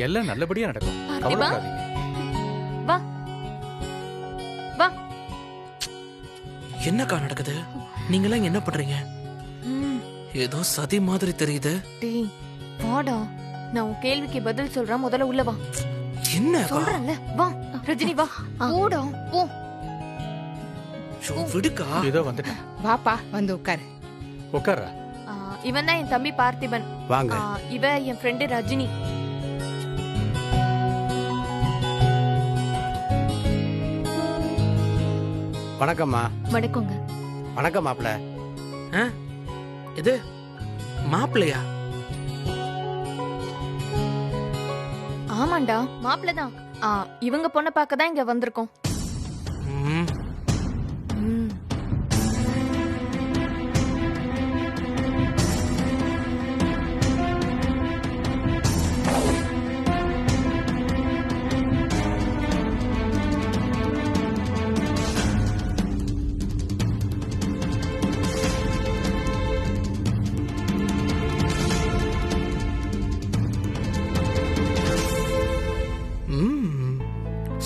எல்லாம் நல்லபடியா நடக்கும். பார்த்திபா, கவலைப்படாதீங்க. வா வா. என்னக்கா நடக்குது? நீங்களாம் என்ன பண்றீங்க? ஏதோ சதி மாதிரி தெரியுது. டேய் வாடா, நான் உன் கேள்விக்கு பதில் சொல்றேன். முதல்ல உள்ள வா. என்ன சொல்றேன்ல, வா. ரஜினி வா, போடா போ. விடுக்கா. இதோ வந்துட்டேன். வாப்பா, வந்து உட்காரு. உட்காரா. இவன் தான் என் தம்பி பார்த்திபன். வாங்க. இவ என் ஃப்ரெண்டு ரஜினி. வணக்கம்மா. வணக்கங்க. வணக்கம் மாப்பிள்ள. இது மாப்பிள்ளையா? ஆமாண்டா, மாப்பிள்ள தான். இவங்க பொண்ணை பார்க்க தான் இங்க வந்திருக்கோம்.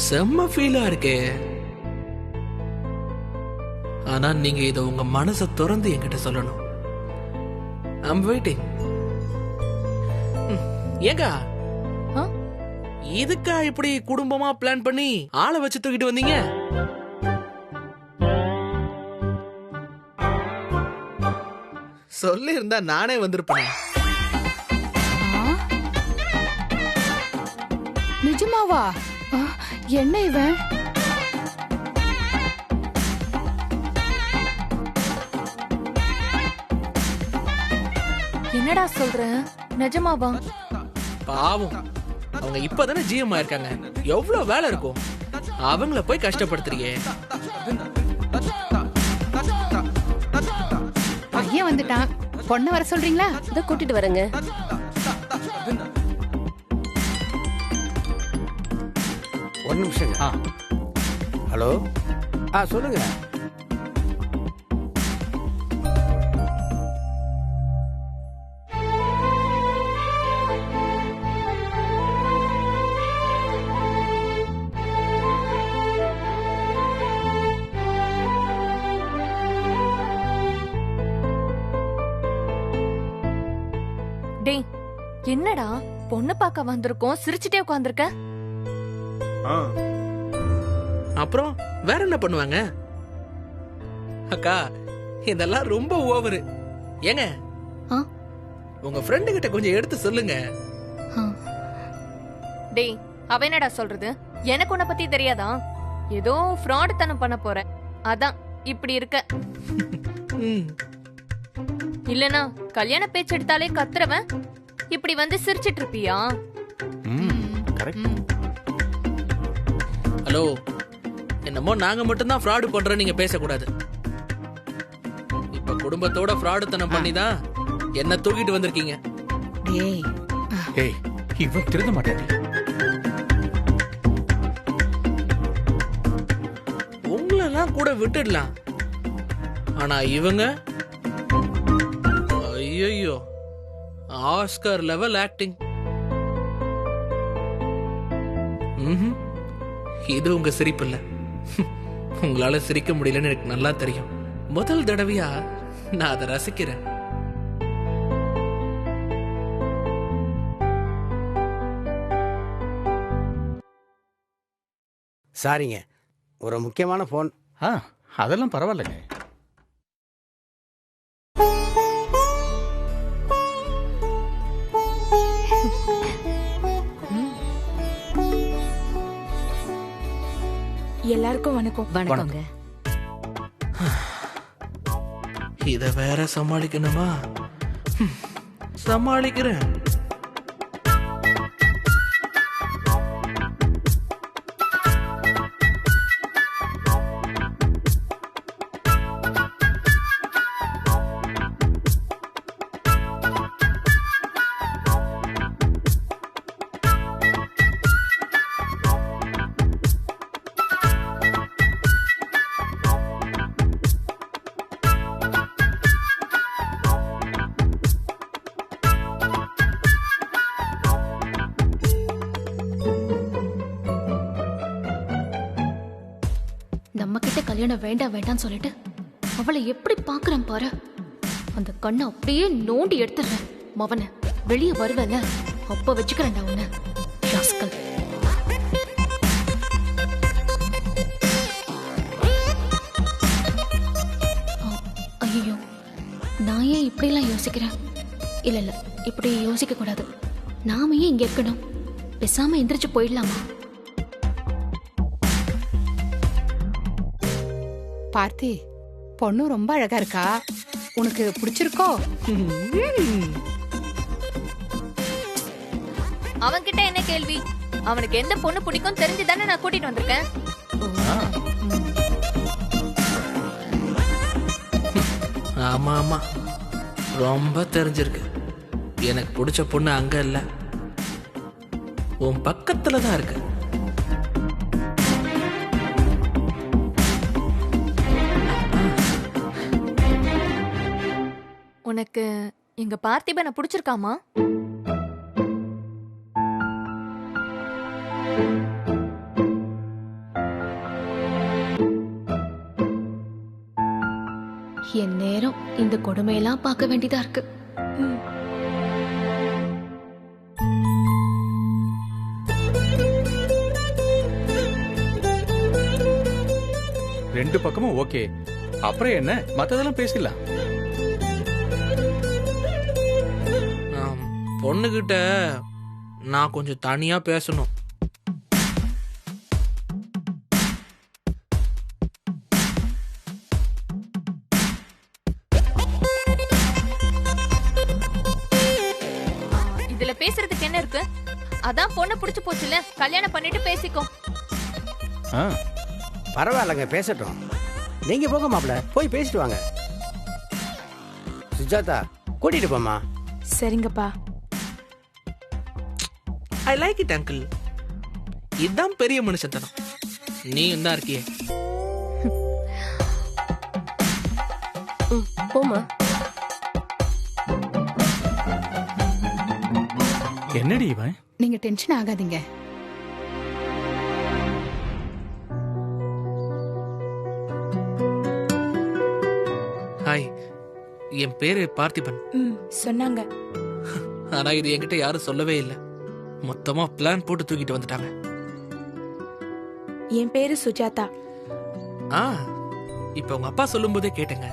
செம்ம ஃபீலா இருக்கே. ஆனா நீங்க இத உங்க மனசை திறந்து என்கிட்ட சொல்லணும். I'm waiting. ஏங்க இதுக்கா இப்படி குடும்பமா பிளான் பண்ணி ஆளை வச்சு தூக்கிட்டு வந்தீங்க? சொல்லி இருந்தா நானே வந்திருப்பேன். நிஜமாவா? என்ன இவன்? என்னடா சொல்ற? நிஜமாவா? பாவம், அவங்க இப்பதானே ஜிஎம் ஆயிருக்காங்க. எவ்வளவு வேலை இருக்கும். அவங்கள போய் கஷ்டப்படுத்துறியே. பையன் வந்துட்டான். பொண்ணு வர சொல்றீங்களா? இத கூட்டிட்டு வரேங்க. ஒரு நிமிஷம். ஹலோ. சொல்லுங்க. டேய், என்னடா பொண்ணு பார்க்க வந்திருக்கோம், சிரிச்சுட்டே உட்கார்ந்திருக்க? அப்புறம் வேற என்ன பண்ணுவாங்க? அக்கா, இதெல்லாம் ரொம்ப ஓவரு. ஏங்க, உங்க ஃப்ரெண்டு கிட்ட கொஞ்சம் எடுத்து சொல்லுங்க. டேய், அவ என்னடா சொல்றது? எனக்கு உன்னை பத்தி தெரியாதா? ஏதோ ஃப்ராட் தனம் பண்ண போற, அதான் இப்படி இருக்க. இல்லனா கல்யாண பேச்சு எடுத்தாலே கத்துறவன் இப்படி வந்து சிரிச்சிட்டு இருப்பியா? ஹலோ, என்னமோ நாங்க மட்டும்தான் ஃப்ராடு பண்றோம் நீங்க பேசக்கூடாது. இப்ப குடும்பத்தோட ஃப்ராடு தனம் பண்ணி தான் என்ன தூக்கிட்டு வந்திருக்கீங்க. ஏய், இவன் திருந்த மாட்டாடி. உங்களெல்லாம் கூட விட்டுடலாம். ஆனா இவங்க ஐயோ, ஆஸ்கர் லெவல் ஆக்டிங். இது உங்க சிரிப்பு இல்ல. உங்களால சிரிக்க முடியலன்னு எனக்கு நல்லா தெரியும். முதல் தடவையா நான் அதை ரசிக்கிறேன். சாரிங்க, ஒரு முக்கியமான போன். அதெல்லாம் பரவாயில்லைங்க. எல்லாருக்கும் வணக்கம். வணக்கங்க. இத வேற சமாளிக்கணுமா? சமாளிக்கிறேன். நம்ம கிட்ட கல்யாணம் வேண்டாம் வேண்டாம்னு சொல்லிட்டு அவளை எப்படி பாக்குறான் பாரு. அந்த கண்ணை அப்படியே நோண்டி எடுத்துடுறேன். மவன வெளியே வருவல அப்ப வச்சுக்கிறேன்டா உன்ன. ராஸ்கல். ஐயோ, நான் ஏன் இப்படிலாம் யோசிக்கிறேன்? இல்ல இல்ல, இப்படி யோசிக்க கூடாது. நாம ஏன் இங்க இருக்கணும்? பேசாம எந்திரிச்சு போயிடலாமா? பார்த்தி, பொண்ணு ரொம்ப அழகா இருக்கா. உனக்கு பிடிச்சிருக்கோ? அவன்கிட்ட என்ன கேள்வி? அவனுக்கு எந்த பொண்ணு பிடிக்கும் தெரிஞ்சுதானே நான் கூட்டிட்டு வந்திருக்கேன். ஆமா ஆமா, ரொம்ப தெரிஞ்சிருக்கு. எனக்கு பிடிச்ச பொண்ணு அங்க இல்ல, உன் பக்கத்துல தான் இருக்கு. உனக்கு எங்க பார்த்திபனை பிடிச்சிருக்காமா? என் நேரம் இந்த கொடுமையெல்லாம் பார்க்க வேண்டியதா இருக்கு. ரெண்டு பக்கமும் ஓகே. அப்புறம் என்ன, மத்ததெல்லாம் பேசிடலாம். பொண்ணுகிட்ட நான் கொஞ்சம் தனியா பேசணும். இதுல பேசுறதுக்கு என்ன இருக்கு? அதான் பொண்ணு பிடிச்சு போச்சுல, கல்யாணம் பண்ணிட்டு பேசிக்கோ. பரவாயில்லங்க, பேசட்டும். நீங்க போங்க மாப்பிள்ள, போய் பேசிட்டு வாங்க. சுஜாதா, கூட்டிட்டு போமா. சரிங்கப்பா. I like it uncle. இதுதான் பெரிய மனுஷத்தனம். நீ என்ன இருக்கியே? போமா. என்னடி இவன்? நீங்க டென்ஷன் ஆகாதீங்க. ஹாய், என் பேரு பார்த்திபன். சொன்னாங்க. ஆனா இது என்கிட்ட யாரும் சொல்லவே இல்லை. மொத்தமா பிளான் போட்டு தூக்கிட்டு வந்துட்டாங்க. என் பேரு சுஜாதா. இப்ப உங்க அப்பா சொல்லும் போதே கேட்டேங்க.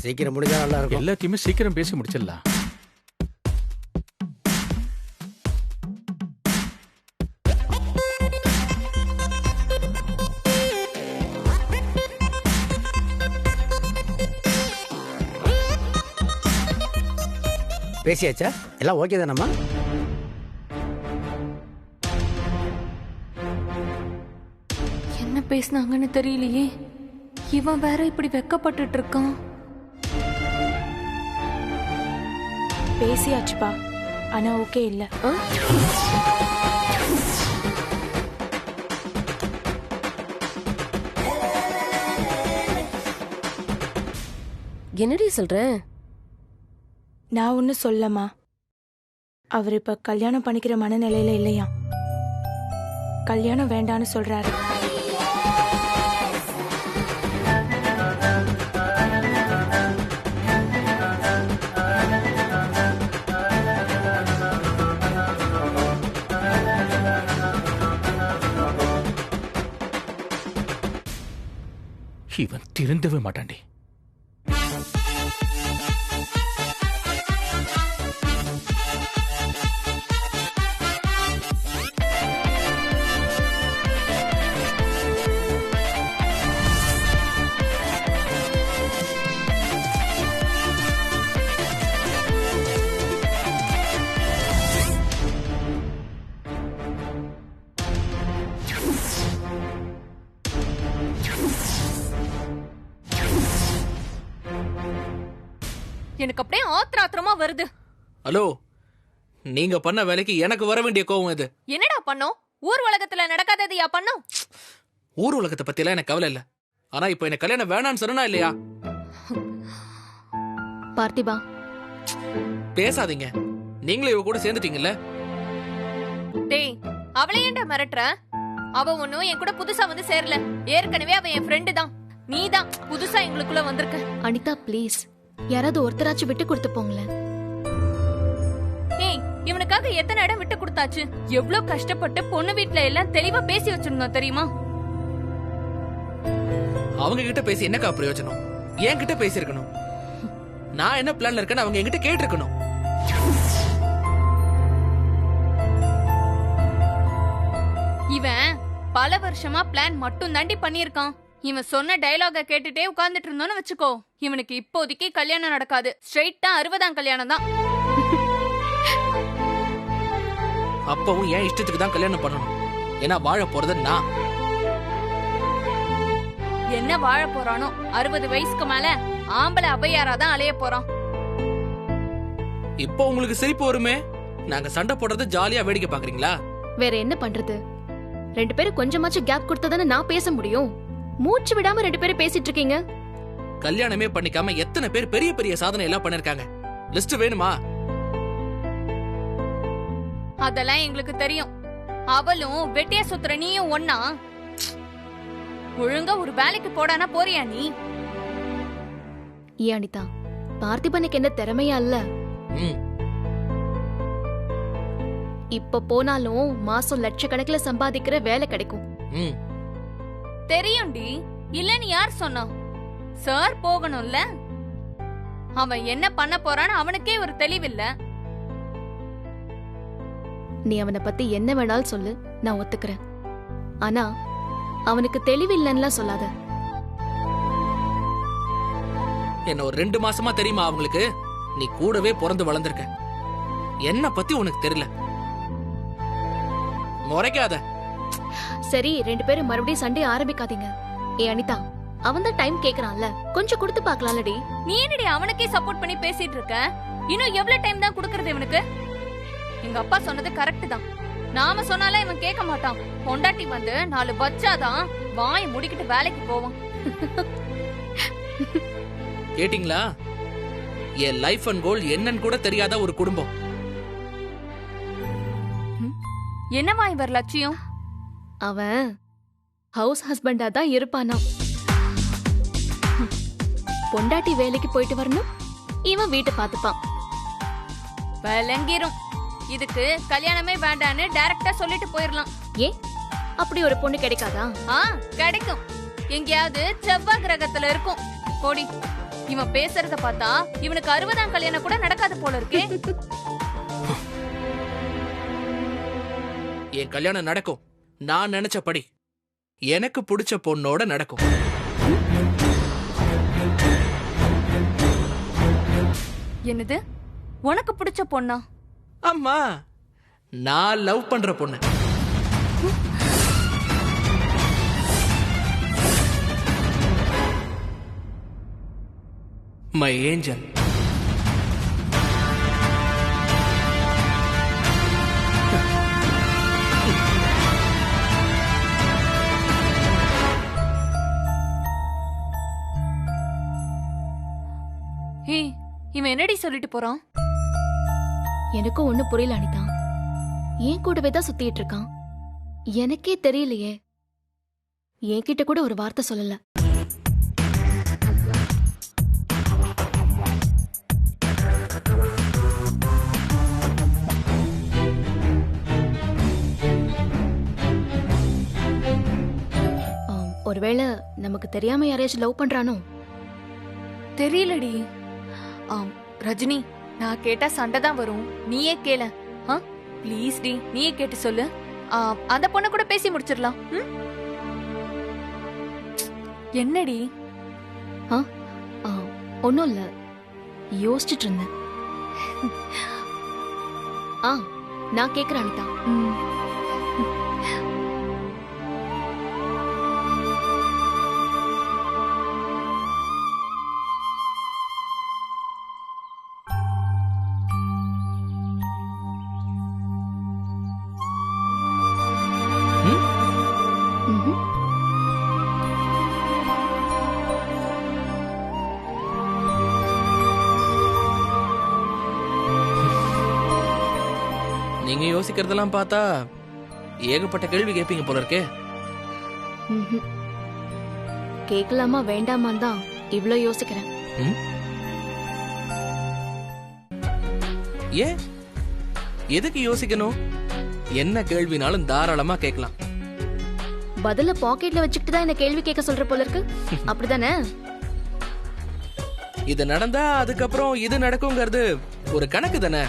சீக்கிரம் முடிஞ்சா நல்லா இருக்கும். எல்லாத்தையுமே சீக்கிரம் பேசி முடிச்சிடலாம். பேசியாச்சா? எல்லாம் ஓகே தானம்மா? என்ன பேசினாங்கன்னு தெரியலையே. இவன் வேற இப்படி வெக்கப்பட்டுட்டு இருக்கான். பேசியாச்சுப்பா, ஆனா ஓகே இல்ல. என்னடி சொல்ற? நான் ஒண்ணு சொல்லமா. அவர் இப்ப கல்யாணம் பண்ணிக்கிற மனநிலையில இல்லையா. கல்யாணம் வேண்டான்னு சொல்றாரு. இவன் திருந்தவே மாட்டாண்டி. எனக்கு அப்படியே ஆத்திரமா வருது. ஹலோ, நீங்க பண்ண வேலைக்கு எனக்கு வர வேண்டிய கோவம் இது. என்னடா பண்ணோம்? ஊர் உலகத்துல நடக்காதது யா பண்ணோம்? ஊர் உலகத்தை பத்தி எல்லாம் எனக்கு கவலை இல்ல. ஆனா இப்ப எனக்கு கல்யாணம் வேணான்னு சொன்னா இல்லையா? பார்த்திபா, பேசாதீங்க. நீங்களும் இவ கூட சேர்ந்துட்டீங்கல்ல. டேய், அவளை ஏன்டா மிரட்டுற? அவ ஒன்னும் என் கூட புதுசா வந்து சேரல. ஏற்கனவே அவ என் ஃப்ரெண்டு தான். நீ தான் புதுசா எங்களுக்குள்ள வந்திருக்க. அனிதா ப்ளீஸ், யாராவது ஒருத்தராச்சும் விட்டு கொடுத்து போங்களேன். ஏய், இவனுக்காக எத்தனை இடம் விட்டு கொடுத்தாச்சு. எவ்வளவு கஷ்டப்பட்டு பொண்ணு வீட்டுல எல்லாம் தெளிவா பேசி வச்சிருந்தோம் தெரியுமா? அவங்க கிட்ட பேசி என்னக்கா பிரயோஜனம்? என்கிட்ட பேசிருக்கணும். நான் என்ன பிளான்ல இருக்கேன்னு அவங்க என்கிட்ட கேட்டிருக்கணும். இவன் பல வருஷமா பிளான் மட்டும் தாண்டி பண்ணிருக்கான். இவன் சொன்ன டயலாக கேட்டுட்டே உட்கார்ந்துட்டு இருந்தோன்னு வச்சுக்கோ, இவனுக்கு இப்போதைக்கு கல்யாணம் நடக்காது. ஸ்ட்ரெயிட்டா 60ஆம் கல்யாணம் தான். அப்பவும் என் இஷ்டத்துக்கு தான் கல்யாணம் பண்ணணும். ஏன்னா வாழ போறது நான். என்ன வாழ போறானோ? 60 வயசுக்கு மேல ஆம்பளை அபையாரா தான் அலைய போறான். இப்போ உங்களுக்கு சிரிப்பு வருமே. நாங்க சண்டை போடுறது ஜாலியா வேடிக்கை பாக்குறீங்களா? வேற என்ன பண்றது? 2 பேரும் கொஞ்சமாச்சும் கேப் கொடுத்ததானே நான் பேச முடியும். மூச்சு விடாம 2 பேரும் பேசிட்டு இருக்கீங்க. கல்யாணமே பண்ணிக்காம எத்தனை பேர் பெரிய பெரிய சாதனை எல்லாம் பண்ணிருக்காங்க. லிஸ்ட் வேணுமா? அதெல்லாம் எங்களுக்கு தெரியும். அவளும் வெட்டியா சுத்துற நீயும் ஒன்னா. ஒழுங்கா ஒரு வேலைக்கு போடானா போறியா நீ? ஏன் அனிதா, பார்த்திபனுக்கு என்ன திறமையா இல்ல? இப்ப போனாலும் மாசம் லட்சக்கணக்கில் சம்பாதிக்கிற வேலை கிடைக்கும். தெரியும்டி. இல்லன்னு யார் சொன்னா? சார் போகணும்ல. அவன் என்ன பண்ண போறான்னு அவனுக்கே ஒரு தெளிவில்ல. நீ அவனை பத்தி என்ன வேணாலும் சொல்லு, நான் ஒத்துக்கிறேன். ஆனா அவனுக்கு தெளிவில்லைன்னா சொல்லாத. என்ன ஒரு 2 மாசமா தெரியுமா அவங்களுக்கு? நீ கூடவே பிறந்து வளர்ந்திருக்க. என்ன பத்தி உனக்கு தெரியல. முறைக்காத. சரி, 2 பேரும் மறுபடியும் சண்டை ஆரம்பிக்காதீங்க. ஏ அனிதா, அவன் தான் டைம் கேக்குறான்ல, கொஞ்சம் கொடுத்து பாக்கலாம்லடி. நீ என்னடி அவனுக்கே சப்போர்ட் பண்ணி பேசிட்டு இருக்க? இன்னும் எவ்வளவு டைம் தான் கொடுக்கறது இவனுக்கு? எங்க அப்பா சொன்னது கரெக்ட் தான். நாம சொன்னாலே இவன் கேட்க மாட்டான். பொண்டாட்டி வந்து 4 வச்சாதான் வாயை முடிக்கிட்டு வேலைக்கு போவான். கேட்டிங்களா? என் லைஃப் அண்ட் கோல் என்னன்னு கூட தெரியாத ஒரு குடும்பம். என்னவா இவர் லட்சியம்? அவன் ஹவுஸ் ஹஸ்பண்டா தான் இருப்பானா. பொண்டாட்டி வேலைக்கு போயிட்டு வரணும், இவன் வீட்டை பாத்துப்பான். விளங்கிரும். இதுக்கு கல்யாணமே வேண்டான்னு டைரக்டா சொல்லிட்டு போயிடலாம். ஏன் அப்படி ஒரு பொண்ணு கிடைக்காதா? கிடைக்கும். எங்கேயாவது செவ்வாய் கிரகத்துல இருக்கும். போடி. இவன் பேசுறத பார்த்தா இவனுக்கு 60ஆம் கல்யாணம் கூட நடக்காது போல இருக்கே. என் கல்யாணம் நடக்கும். நான் நினைச்சபடி எனக்கு பிடிச்ச பொண்ணோட நடக்கும். என்னது? உனக்கு பிடிச்ச பொண்ணா? அம்மா, நான் லவ் பண்ற பொண்ணு. My angel. இவன் என்னடி சொல்லிட்டு போறான்? எனக்கும் ஒண்ணு புரியல அனிதா. ஏன் கூடவே தான் சுத்திட்டு இருக்கான். எனக்கே தெரியலையே. என்கிட்ட கூட ஒரு வார்த்தை சொல்லல. ஒருவேளை நமக்கு தெரியாம யாரையாச்சும் லவ் பண்றானோ? தெரியலடி. ரஜினி, நான் கேட்டா சண்டை தான் வரும். நீயே கேள. ப்ளீஸ் டி, நீயே கேட்டு சொல்லு. அந்த பொண்ணை கூட பேசி முடிச்சிடலாம். என்னடி? ஒன்னும் இல்ல, யோசிச்சுட்டு இருந்தேன். நான் கேக்குறேன் அனிதா. நீங்க யோசிக்கிறதெல்லாம் பார்த்தா ஏகப்பட்ட கேள்வி கேட்பீங்க போல இருக்கே. ம்ஹும். கேட்கலாமா வேண்டாமான்னு தான் இவ்ளோ யோசிக்கிறேன். ஏன் எதுக்கு யோசிக்கணும்? என்ன கேள்வினாலும் தாராளமா கேட்கலாம். பதில பாக்கெட்ல வச்சுக்கிட்டு தான் இந்த கேள்வி கேட்க சொல்ற போல இருக்கு. அப்படிதானே? இது நடந்தா அதுக்கப்புறம் இது நடக்குங்கிறது ஒரு கணக்கு தானே.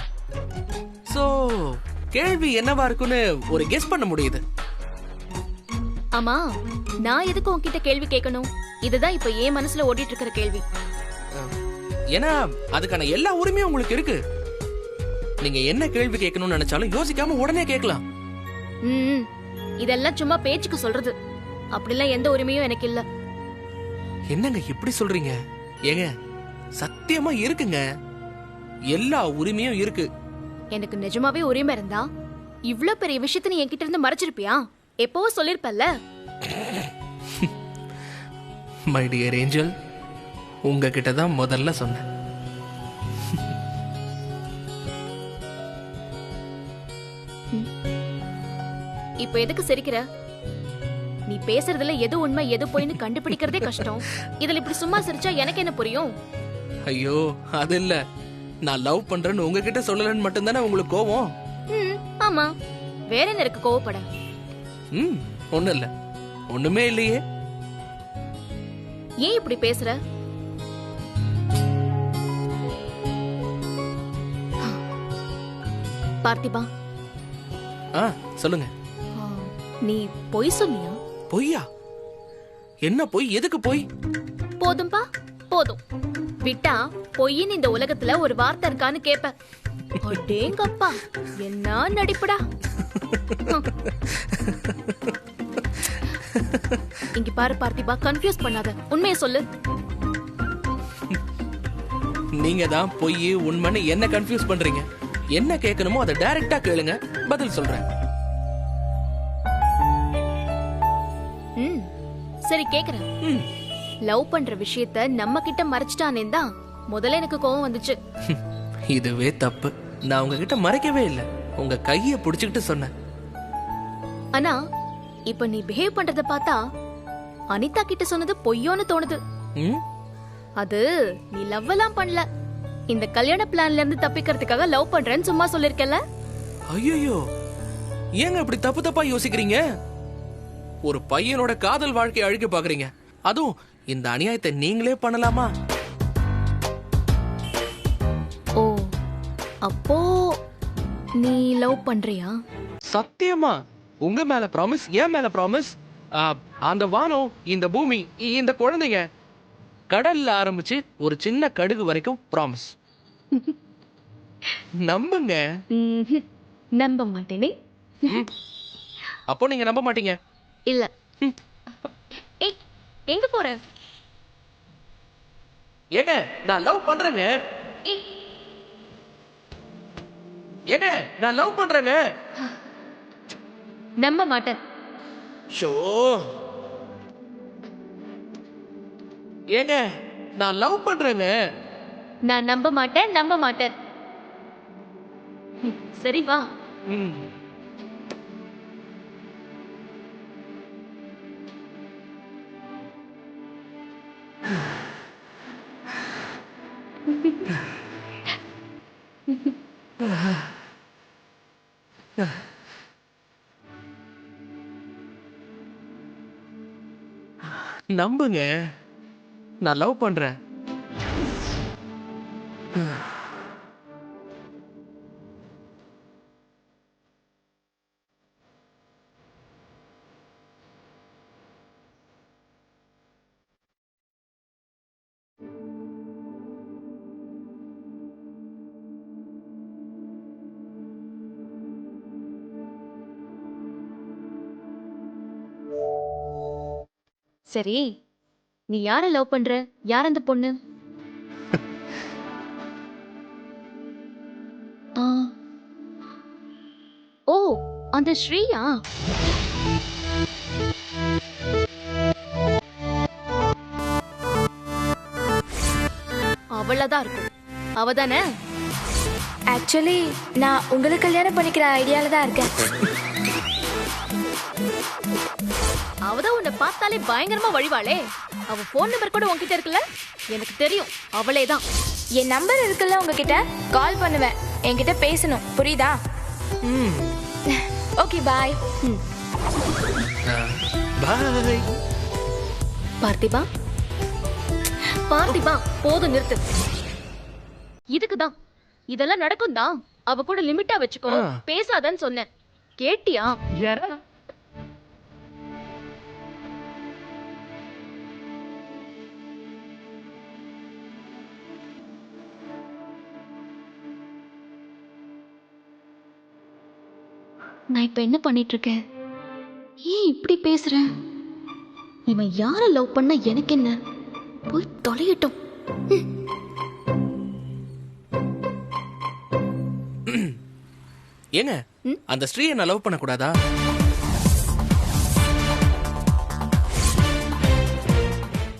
சோ கேள்வி என்னவா இருக்குன்னு ஒரு கெஸ் பண்ண முடியுது. ஆமா, நான் எதுக்கு உன்கிட்ட கேள்வி கேட்கணும்? இதுதான் இப்ப என் மனசுல ஓடிட்டு இருக்கிற கேள்வி. ஏன்னா அதுக்கான எல்லா உரிமையும் உங்களுக்கு இருக்கு. நீங்க என்ன கேள்வி கேட்கணும்னு நினைச்சாலும் யோசிக்காம உடனே கேட்கலாம். இதெல்லாம் சும்மா பேச்சுக்கு சொல்றது. அப்படிலாம் எந்த உரிமையும் எனக்கு இல்ல. என்னங்க இப்படி சொல்றீங்க? ஏங்க சத்தியமா இருக்குங்க, எல்லா உரிமையும் இருக்கு. எனக்கு நிஜமாவே உரிமை இருந்தா இவ்ளோ பெரிய விஷயத்தை நீ என்கிட்ட இருந்து மறைச்சிருப்பியா? எப்பவோ சொல்லிருப்பல்ல. மை டியர் ஏஞ்சல், உங்ககிட்ட தான் முதல்ல சொன்னேன். இப்ப எதுக்கு சிரிக்கிற? நீ பேசுறதுல எது உண்மை எது பொய்ன்னு கண்டுபிடிக்கிறதே கஷ்டம். இதுல இப்படி சும்மா சிரிச்சா எனக்கு என்ன புரியும்? ஐயோ அது இல்ல, நான் லவ் பண்றேன்னு உங்ககிட்ட சொல்லலன்னு மட்டும்தானே உங்களுக்கு கோவம்? ஆமா, வேற என்ன இருக்கு கோவப்பட? ஒண்ணு இல்ல, ஒண்ணுமே இல்லையே. ஏன் இப்படி பேசுற? பார்த்திபா, சொல்லுங்க. நீ பொய் சொன்னியா? பொய்யா? என்ன பொய்? எதுக்கு பொய்? போதும்பா போதும். விட்டா பொய்ன்னு இந்த உலகத்துல ஒரு வார்த்தை இருக்கான்னு கேப்ப. அடேங்கப்பா, என்ன நடிப்புடா. இங்க பாரு பார்த்திபா, கன்ஃபியூஸ் பண்ணாத, உண்மையை சொல்லு. நீங்க தான் பொய் உண்மைன்னு என்ன கன்ஃபியூஸ் பண்றீங்க. என்ன கேட்கணுமோ அதை டைரக்டா கேளுங்க, பதில் சொல்றேன். சரி கேக்குறேன். லவ் பண்ற விஷயத்த நம்ம கிட்ட மறைச்சிட்டானே தான் முதல்ல எனக்கு கோவம் வந்துச்சு. இதுவே தப்பு. நான் உங்ககிட்ட மறைக்கவே இல்லை, உங்க கைய புடிச்சுக்கிட்டு சொன்னேன். ஆனா இப்ப நீ பிஹேவ் பண்றத பார்த்தா அனிதா கிட்ட சொன்னது பொய்யோன்னு தோணுது. அது நீ லவ் எல்லாம் பண்ணல, இந்த கல்யாண பிளான்ல இருந்து தப்பிக்கிறதுக்காக லவ் பண்றேன்னு சும்மா சொல்லிருக்கல. ஐயோ, ஏங்க இப்படி தப்பு தப்பா யோசிக்கிறீங்க? ஒரு பையனோட காதல் வாழ்க்கையை அழிக்க பாக்குறீங்க. அதுவும் இந்த அநியாயத்தை நீங்களே பண்ணலாமா? ஓ, அப்போ நீ லவ் பண்றியா? சத்தியமா உங்க மேல ப்ராமிஸ், என் மேல ப்ராமிஸ். அந்த வானம், இந்த பூமி, இந்த குழந்தைங்க, கடல்ல ஆரம்பிச்சு ஒரு சின்ன கடுகு வரைக்கும் ப்ராமிஸ். நம்புங்க. நம்ப மாட்டேனே. அப்போ நீங்க நம்ப மாட்டீங்க. இல்ல. ஏய், எங்க போற? ஏங்க நான் லவ் பண்றேங்க. ஏங்க நான் லவ் பண்றேங்க. நம்ப மாட்டேன். ஷோ, ஏங்க நான் லவ் பண்றேங்க. நான் நம்ப மாட்டேன், நம்ப மாட்டேன். சரி வா. நம்புங்க, நான் லவ் பண்றேன். சரி, நீ யார லவ் பண்ற? யார் அந்த பொண்ணு? ஓ, அந்த ஸ்ரீயா? அவளதான் இருக்கும். அவதானே? ஆக்சுவலி நான் உங்களுக்கு கல்யாணம் பண்ணிக்கிற ஐடியால தான் இருக்கேன். அவதான் உன்னை பார்த்தாலே பயங்கரமா வழிவாளே. அவ போன் நம்பர் கூட உன்கிட்ட இருக்குல்ல? எனக்கு தெரியும், அவளே தான். என் நம்பர் இருக்குல்ல உங்ககிட்ட, கால் பண்ணுவேன். என்கிட்ட பேசணும், புரியுதா? Okay bye. பாய். பார்த்திபா, பார்த்திபா, போதும் நிறுத்து. இதுக்குதான் இதெல்லாம் நடக்கும் தான். அவ கூட லிமிட்டா வச்சுக்கோ, பேசாதன்னு சொன்னேன். கேட்டியா? யாரா? நான் இப்ப என்ன பண்ணிட்டு இருக்கேன்? ஏன் இப்படி பேசுறேன்? இவன் யார லவ் பண்ண எனக்கு என்ன? போய் தொலையட்டும். ஏங்க அந்த ஸ்ரீயை நான் லவ் பண்ண கூடாதா?